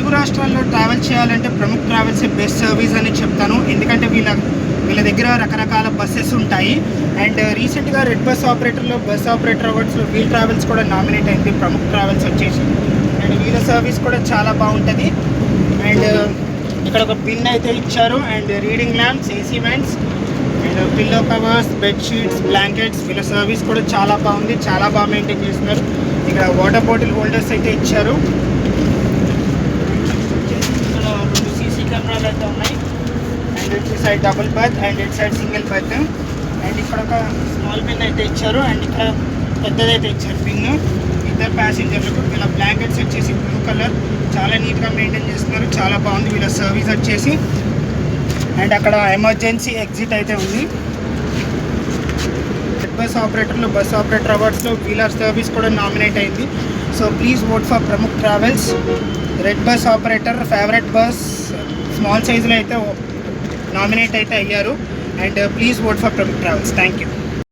తెలుగు రాష్ట్రాల్లో ట్రావెల్ చేయాలంటే Pramukh travels best service అని చెప్తాను. ఎందుకంటే వీళ్ళ దగ్గర రకరకాల బస్సెస్ ఉంటాయి. అండ్ రీసెంట్గా రెడ్ బస్ ఆపరేటర్లో బస్ ఆపరేటర్ అవార్డ్స్లో వీల్ ట్రావెల్స్ కూడా నామినేట్ అయింది ప్రముఖ్ ట్రావెల్స్ వచ్చేసి. అండ్ వీళ్ళ సర్వీస్ కూడా చాలా బాగుంటుంది. అండ్ ఇక్కడ ఒక పిన్ అయితే ఇచ్చారు. And reading lamps, AC vents, and pillow covers, bedsheets, blankets, వీళ్ళ సర్వీస్ కూడా చాలా బాగుంది. చాలా బాగా మెయింటైన్ చేస్తున్నారు. ఇక్కడ వాటర్ బాటిల్ హోల్డర్స్ అయితే ఇచ్చారు. ఇక్కడ 2 సీసీ కెమెరాలు అయితే ఉన్నాయి. అండ్ ఇటు సైడ్ డబుల్ బర్త్ అండ్ ఇటు సైడ్ సింగిల్ బర్త్. అండ్ ఇక్కడ ఒక స్మాల్ పిన్ అయితే ఇచ్చారు. అండ్ ఇక్కడ పెద్దదైతే ఇచ్చారు పిన్ ఇద్దరు ప్యాసింజర్లకు. వీళ్ళ బ్లాంకెట్స్ వచ్చేసి బ్లూ కలర్, చాలా నీట్గా మెయింటైన్ చేస్తున్నారు. చాలా బాగుంది వీళ్ళ సర్వీస్ వచ్చేసి. అండ్ అక్కడ ఎమర్జెన్సీ ఎగ్జిట్ అయితే ఉంది. రెడ్ బస్ ఆపరేటర్లో బస్ ఆపరేటర్ అవార్డ్స్లో వీలర్ సర్వీస్ కూడా నామినేట్ అయింది. So please vote for Pramukh travels. Red bus operator favourite bus small సైజులో అయితే నామినేట్ అయితే అయ్యారు. And please vote for Pramukh travels. Thank you.